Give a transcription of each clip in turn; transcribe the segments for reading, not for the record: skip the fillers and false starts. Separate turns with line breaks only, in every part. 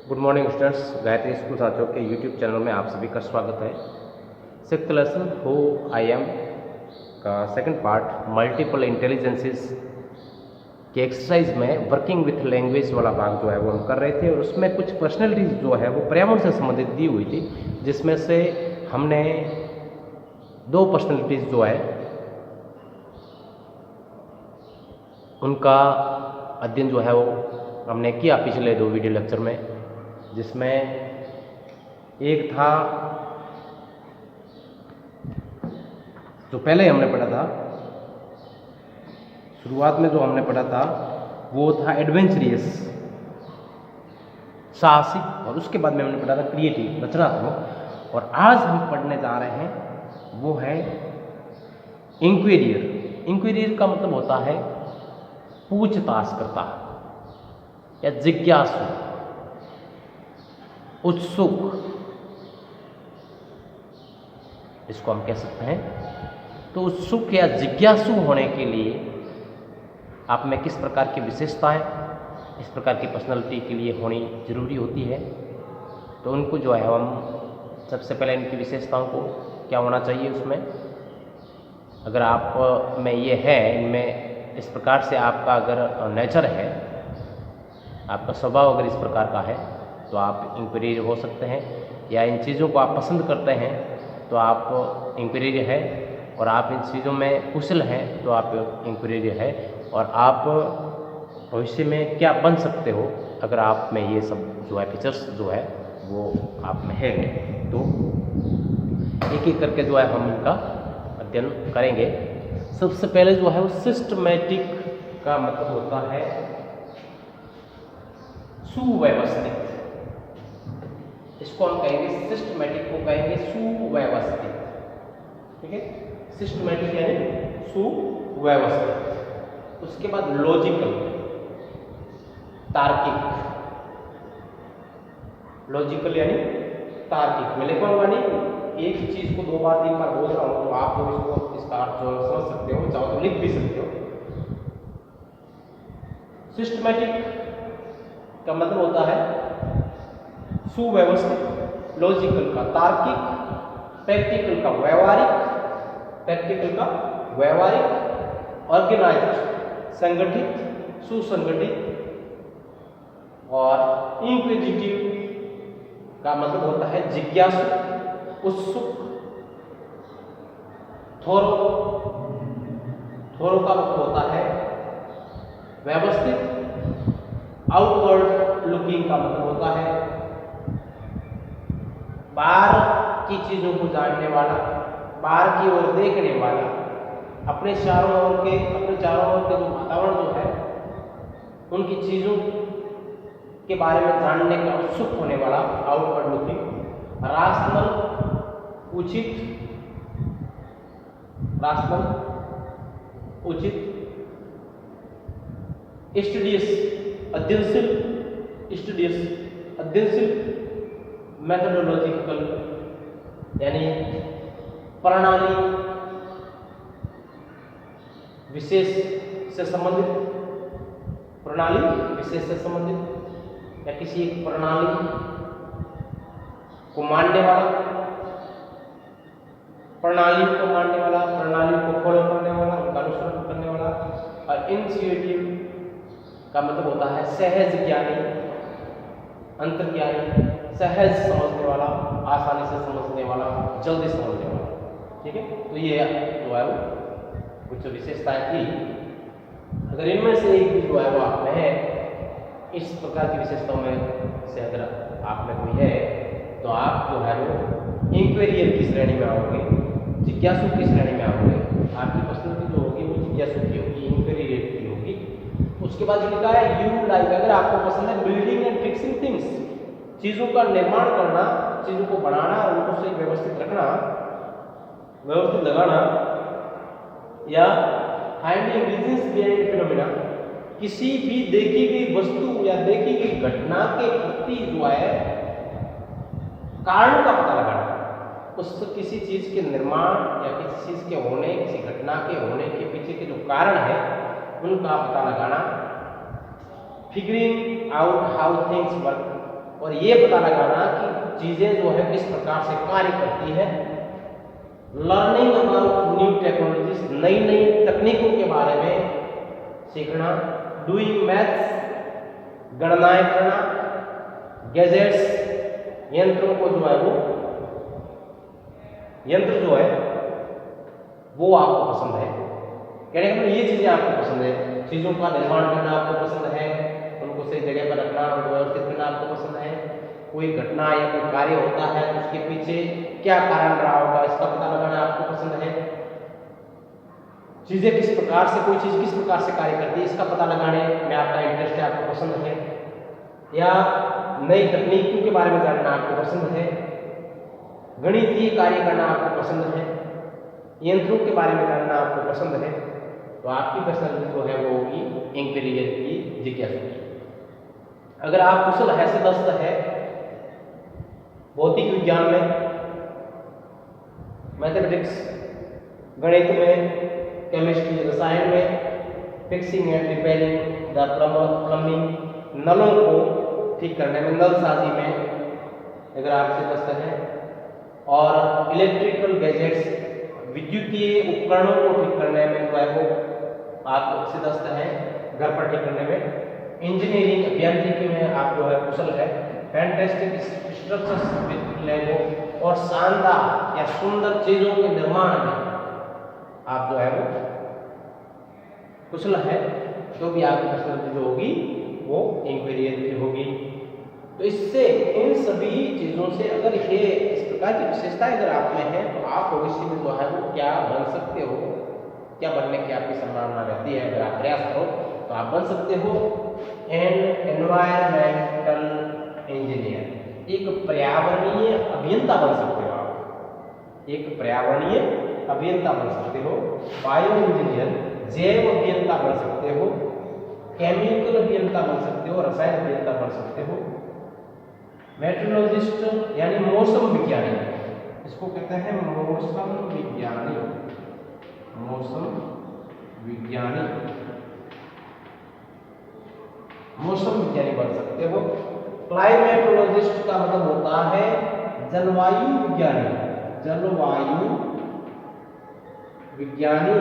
Good morning students, Gayatri school साथियों के YouTube channel में आप सभी का स्वागत है। Sixth lesson who I am का सेकंड पार्ट मल्टीपल इंटेलिजेंसेस के एक्सरसाइज में वर्किंग विथ लैंग्वेज वाला भाग जो है वो हम कर रहे थे और उसमें कुछ पर्सनैलिटीज जो है वो पर्यावरण से संबंधित दी हुई थी, जिसमें से हमने दो पर्सनैलिटीज जो है उनका अध्ययन जो है वो हमने किया पिछले दो वीडियो लेक्चर में, जिसमें एक था जो पहले हमने पढ़ा था, शुरुआत में जो हमने पढ़ा था वो था एडवेंचरियस साहसिक, और उसके बाद में हमने पढ़ा था क्रिएटिव रचनात्मक, और आज हम पढ़ने जा रहे हैं वो है इंक्वायरियर। इंक्वायरियर का मतलब होता है पूछताछ करता या जिज्ञासु, उत्सुक, इसको हम कह सकते हैं। तो उत्सुक या जिज्ञासु होने के लिए आप में किस प्रकार की विशेषताएं इस प्रकार की पर्सनालिटी के लिए होनी जरूरी होती है, तो उनको जो है हम सबसे पहले इनकी विशेषताओं को क्या होना चाहिए उसमें, अगर आप में ये है, इनमें इस प्रकार से आपका अगर नेचर है, आपका स्वभाव अगर इस प्रकार का है तो आप इंक्वायरियर हो सकते हैं, या इन चीज़ों को आप पसंद करते हैं तो आप इंक्वायरियर है, और आप इन चीज़ों में कुशल हैं तो आप इंक्वायरियर है, और आप भविष्य में क्या बन सकते हो अगर आप में ये सब जो है फीचर्स जो है वो आप में है। तो एक एक करके जो है हम इनका अध्ययन करेंगे। सबसे पहले जो है वो सिस्टमैटिक का मतलब होता है सुव्यवस्थित। इसको हम कहेंगे सिस्टमैटिक को कहेंगे सुव्यवस्थित, ठीक है। सिस्टमैटिक यानी सुव्यवस्थित। उसके बाद लॉजिकल, तार्किक। लॉजिकल यानी तार्किक। मैं लिखूंगा नहीं, एक चीज को दो बार तीन बार बोल रहा हूं तो आप लोग इसको इसका अर्थ जो समझ सकते हो, चाहो तो लिख भी सकते हो। सिस्टमैटिक का मतलब होता है सुव्यवस्थित, लॉजिकल का तार्किक, प्रैक्टिकल का व्यवहारिक, ऑर्गेनाइज्ड संगठित, सुसंगठित, और इंक्विजिटिव का मतलब होता है जिज्ञासु, उत्सुक, थोरो का मतलब होता है व्यवस्थित, आउटवर्ड लुकिंग का मतलब होता है बाहर की चीजों को जानने वाला, बाहर की ओर देखने वाला, अपने चारों ओर के जो वातावरण जो है उनकी चीजों के बारे में जानने का उत्सुक होने वाला, आउटवर्ड लुकिंग। राशनल, उचित, अध्ययनशील, मेथोडोलॉजिकल यानी प्रणाली विशेष से संबंधित, या किसी एक प्रणाली को मानने वाला, प्रणाली को फॉलो करने वाला, उनका अनुसरण करने वाला। और इंट्यूटिव का मतलब होता है सहज ज्ञानी, अंतर्ज्ञानी, सहज समझने वाला, आसानी से समझने वाला, जल्दी समझने वाला, ठीक है। तो ये जो है वो कुछ विशेषताएं थी। अगर इनमें से एक भी जो है वो आप में है, इस प्रकार की विशेषताओं में से अगर आप में कोई है, तो आप जो है वो इंक्वायरियर की श्रेणी में आओगे, जिज्ञासु की श्रेणी में आओगे। आपकी पर्सनैलिटी जो होगी वो जिज्ञासु की होगी, इंक्वायरियर की होगी। उसके बाद लिखा है यू लाइक, अगर आपको पसंद है बिल्डिंग एंड फिक्सिंग थिंग्स, चीजों का निर्माण करना, चीजों को बनाना और उनको सही व्यवस्थित रखना, व्यवस्थित लगाना, या फाइंडिंग रीजंस बिहाइंड फिनोमेना, किसी भी देखी गई वस्तु या देखी गई घटना के प्रति जो है कारण का पता लगाना, उस किसी चीज के निर्माण या किसी चीज के होने, किसी घटना के होने के पीछे के जो कारण है उनका पता लगाना। Figuring out how things work, और ये पता लगाना कि चीजें जो है किस प्रकार से कार्य करती है। लर्निंग अबाउट न्यू टेक्नोलॉजीज, नई नई तकनीकों के बारे में सीखना। डूइंग मैथ्स, गणनाएं करना। गैजेट्स, यंत्रों को जो है वो यंत्र जो है वो आपको पसंद है। कहने का मतलब ये चीजें आपको पसंद है। चीजों का निर्माण करना आपको पसंद है, उनको सही जगह पर रखना, उनको व्यवस्थित करना आपको पसंद है। कोई घटना या कोई कार्य होता है तो उसके पीछे क्या कारण रहा होगा इसका पता लगाना आपको पसंद है। चीजें किस प्रकार से, कोई चीज किस प्रकार से कार्य करती है इसका पता लगाने में आपका इंटरेस्ट है, आपको पसंद है। या नई तकनीकों के बारे में जानना आपको पसंद है। गणितीय कार्य करना आपको पसंद है। यंत्रों के बारे में जानना आपको पसंद है। तो आपकी पर्सनैलिटी जो है वो होगी इंक्वायरियर की जिज्ञासु की। अगर आप कुशल हैसियत है भौतिक विज्ञान में, मैथमेटिक्स, गणित में, केमिस्ट्री, रसायन में, fixing and repairing the plumbing, नलों को ठीक करने में, नलसाजी में अगर आप सिद्धस्त हैं, और इलेक्ट्रिकल गैजेट्स, विद्युतीय उपकरणों को ठीक करने में जो है वो आप सिद्धस्त हैं, घर पर ठीक करने में। इंजीनियरिंग, अभियांत्रिकी में आप जो है कुशल है। फैंटास्टिक स्ट्रक्चर्स लैंग्वेज, और शानदार या सुंदर चीजों के निर्माण में आप जो है वो कुशल है। तो भी आपकी पर्सनैलिटी जो होगी वो इंक्वायरियर की होगी। तो इससे, इन सभी चीजों से अगर ये इस प्रकार की विशेषताएं अगर आप में है तो आप भविष्य में जो है वो क्या बन सकते हो, क्या बनने की आपकी संभावना रहती है। अगर आप प्रयास करो तो आप बन सकते हो एनवायरमेंटल इंजीनियर, एक पर्यावरणीय अभियंता बन सकते हो आप, एक पर्यावरणीय अभियंता बन सकते हो। बायो इंजीनियर, जैव अभियंता बन सकते हो। केमिकल अभियंता बन सकते हो, रसायन अभियंता बन सकते हो। मेट्रोलॉजिस्ट यानी मौसम विज्ञानी, इसको कहते हैं मौसम विज्ञानी, मौसम विज्ञानी, मौसम विज्ञानी बन सकते हो। क्लाइमेटोलॉजिस्ट का मतलब होता है जलवायु विज्ञानी, जलवायु विज्ञानी।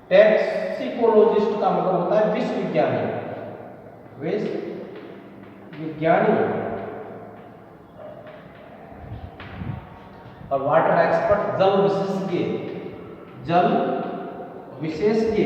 टैक्सिकोलॉजिस्ट का मतलब होता है विश्व विज्ञानी, विश्व विज्ञानी। और वाटर एक्सपर्ट, जल विशेषज्ञ, जल विशेषज्ञ।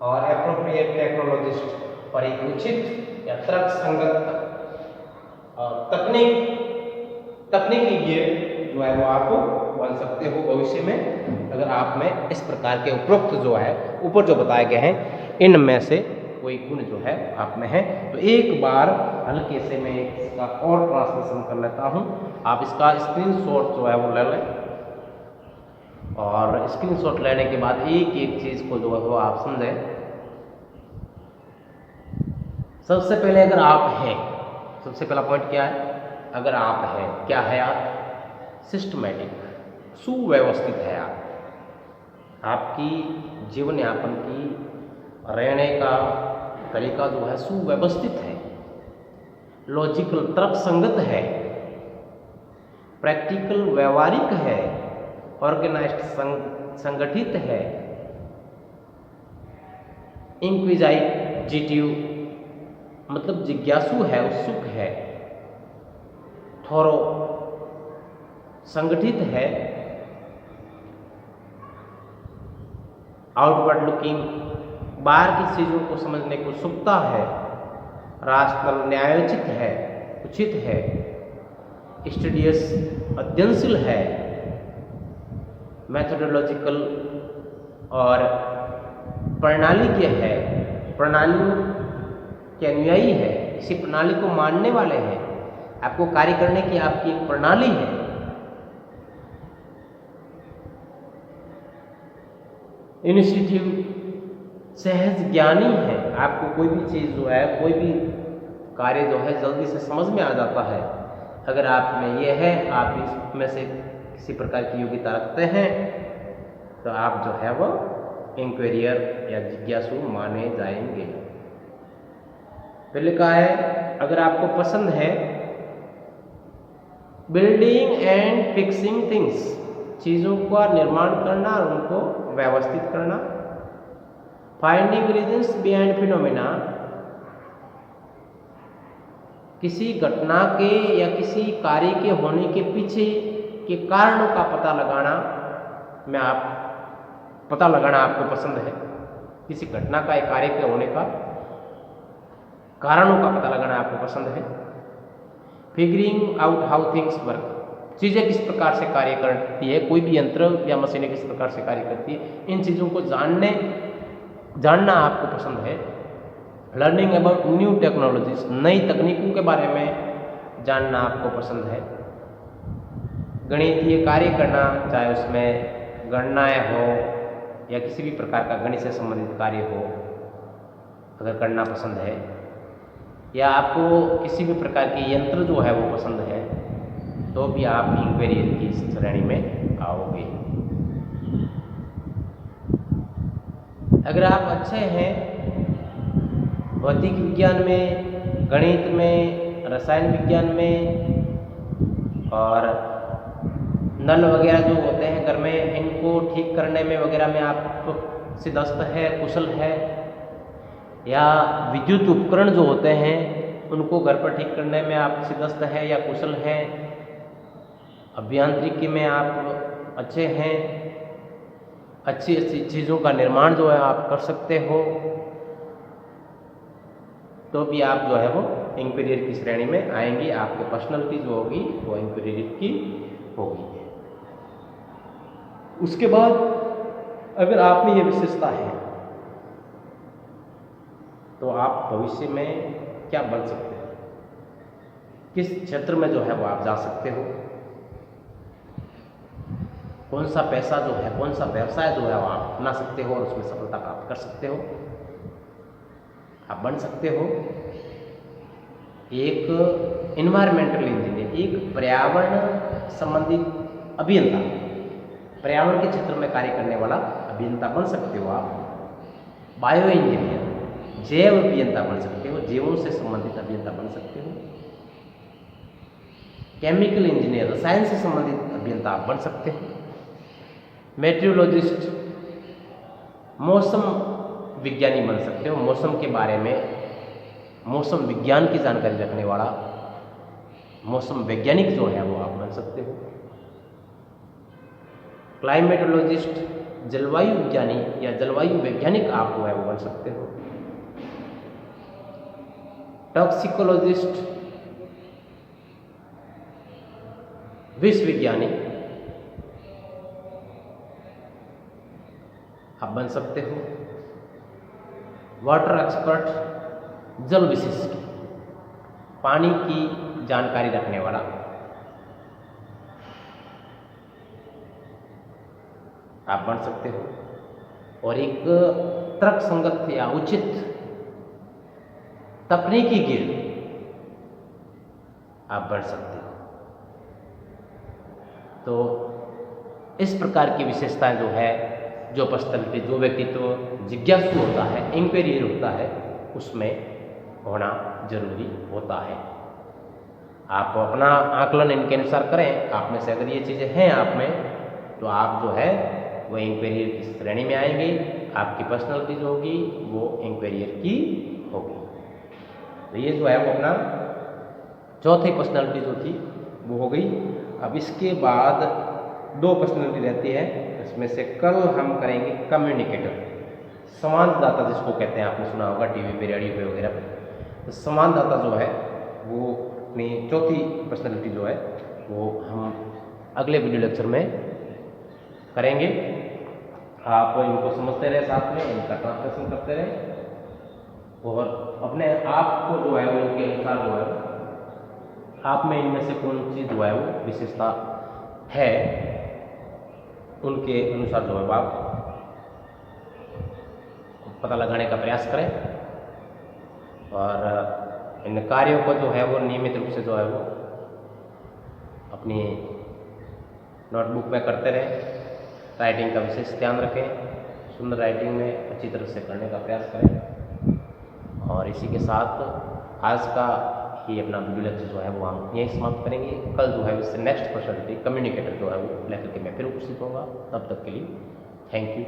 और एप्रोप्रिएट टेक्नोलॉजिस्ट, और एक उचित या तर्क संगत तकनीकी जो है वो आप बन सकते हो भविष्य में, अगर आप में इस प्रकार के उपरोक्त जो है ऊपर जो बताए गए हैं इनमें से कोई गुण जो है आप में है। तो एक बार हल्के से मैं इसका और ट्रांसलेशन कर लेता हूँ। आप इसका स्क्रीनशॉट जो है वो ले लें, और स्क्रीनशॉट लेने के बाद एक एक चीज़ को जो है वो आप समझें। सबसे पहले अगर आप हैं, सबसे पहला पॉइंट क्या है, अगर आप हैं, क्या है आप, सिस्टमैटिक, सुव्यवस्थित है आप, आपकी जीवन यापन की रहने का तरीका जो है सुव्यवस्थित है, लॉजिकल तर्क संगत है, प्रैक्टिकल व्यवहारिक है, ऑर्गेनाइज्ड संगठित है, इंक्विजिटिव मतलब जिज्ञासु है, उत्सुक है, थोरो संगठित है, आउटवर्ड लुकिंग बाहर की चीजों को समझने की उत्सुकता है, राशनल न्यायोचित है, उचित है, स्टडियस अध्ययनशील है, मैथोडोलॉजिकल और प्रणालीज्ञ है, प्रणालियों के अनुयायी है, इसी प्रणाली को मानने वाले हैं, आपको कार्य करने की आपकी एक प्रणाली है। इनिशिएटिव सहज ज्ञानी है, आपको कोई भी चीज़ जो है, कोई भी कार्य जो है जल्दी से समझ में आ जाता है। अगर आप में ये है, आप इसमें से किसी प्रकार की योग्यता रखते हैं तो आप जो है वो इंक्वायरियर या जिज्ञासु माने जाएंगे। फिर लिखा है अगर आपको पसंद है बिल्डिंग एंड फिक्सिंग थिंग्स, चीज़ों का निर्माण करना और उनको व्यवस्थित करना, फाइंडिंग रीजंस बिहाइंड फिनोमेना, किसी घटना के या किसी कार्य के होने के पीछे के कारणों का पता लगाना आपको पसंद है। किसी घटना का या कार्य के होने का कारणों का पता लगाना आपको पसंद है। Figuring out how things work, चीज़ें किस प्रकार से कार्य करती है, कोई भी यंत्र या मशीनें किस प्रकार से कार्य करती है, इन चीज़ों को जानना आपको पसंद है। लर्निंग अबाउट न्यू टेक्नोलॉजीज, नई तकनीकों के बारे में जानना आपको पसंद है। गणितीय कार्य करना, चाहे उसमें गणनाएं हो या किसी भी प्रकार का गणित से संबंधित कार्य हो, अगर करना पसंद है, या आपको किसी भी प्रकार के यंत्र जो है वो पसंद है, तो भी आप इंक्वायरियर की श्रेणी में आओगे। अगर आप अच्छे हैं भौतिक विज्ञान में, गणित में, रसायन विज्ञान में, और नल वगैरह जो होते हैं घर में, इनको ठीक करने में वगैरह में आप सिद्धस्त है, कुशल है, या विद्युत उपकरण जो होते हैं उनको घर पर ठीक करने में आप सिद्धस्त है या कुशल हैं, अभियांत्रिकी में आप अच्छे हैं, अच्छी चीज़ों का निर्माण जो है आप कर सकते हो, तो भी आप जो है वो इंक्वायरियर की श्रेणी में आएंगे। आपकी पर्सनैलिटी जो होगी वो इंक्वायरियर की होगी। उसके बाद अगर आप में ये विशेषता है तो आप भविष्य में क्या बन सकते हो, किस क्षेत्र में जो है वो आप जा सकते हो, कौन सा पैसा जो है, कौन सा व्यवसाय जो है वो आप अपना सकते हो और उसमें सफलता प्राप्त कर सकते हो। आप बन सकते हो एक इन्वायरमेंटल इंजीनियर, एक पर्यावरण संबंधित अभियंता, पर्यावरण के क्षेत्र में कार्य करने वाला अभियंता बन सकते हो आप। बायो इंजीनियर, जैव अभियंता बन सकते हो, जीवों से संबंधित अभियंता बन सकते हो। केमिकल इंजीनियर, रसायन से संबंधित अभियंता आप बन सकते हो। मेट्रोलॉजिस्ट, मौसम विज्ञानी बन सकते हो, मौसम के बारे में, मौसम विज्ञान की जानकारी रखने वाला मौसम वैज्ञानिक जो है वो आप बन सकते हो। क्लाइमेटोलॉजिस्ट, जलवायु विज्ञानी या जलवायु वैज्ञानिक आप जो है वो बन सकते हो। टॉक्सिकोलॉजिस्ट, विष विज्ञानी आप बन सकते हो। वाटर एक्सपर्ट, जल विशेषज्ञ, पानी की जानकारी रखने वाला आप बन सकते हो। और एक तर्कसंगत या उचित तकनीकी ज्ञ आप बन सकते हो। तो इस प्रकार की विशेषताएं जो है, जो पर्सनैलिटी, जो व्यक्तित्व जिज्ञासु होता है, इंक्वायरियर होता है, उसमें होना जरूरी होता है। आप अपना आकलन इनके अनुसार करें। आप में से अगर ये चीज़ें हैं आप में, तो आप जो है वो इंक्वायरियर की श्रेणी में आएंगे। आपकी पर्सनैलिटी जो होगी वो इंक्वायरियर की होगी। तो ये जो है वो अपना चौथी पर्सनैलिटी जो थी वो हो गई। अब इसके बाद दो पर्सनैलिटी रहती है, इसमें से कल हम करेंगे कम्युनिकेटर, संवाददाता जिसको कहते हैं, आपने सुना होगा टीवी पे, रेडियो पे वगैरह पे। तो संवाददाता जो है वो अपनी चौथी पर्सनैलिटी जो है वो हम अगले वीडियो लेक्चर में करेंगे। आप इनको समझते रहे, साथ में इनका ट्रांसलेशन करते रहे और अपने आप को जो है वो इनके अनुसार जो है आप में इनमें से कौन चीज़ जो है वो विशेषता है उनके अनुसार जो है आप पता लगाने का प्रयास करें और इन कार्यों को जो है वो नियमित रूप से जो है वो अपनी नोटबुक में करते रहें। राइटिंग का विशेष ध्यान रखें, सुंदर राइटिंग में अच्छी तरह से करने का प्रयास करें। और इसी के साथ आज का ये अपना वीडियो लेक्चर जो है वो हम यहीं समाप्त करेंगे। कल जो है इससे नेक्स्ट पर्सनैलिटी कम्युनिकेटर जो है वो लेकर के मैं फिर उपस्थित होगा। तब तक के लिए थैंक यू।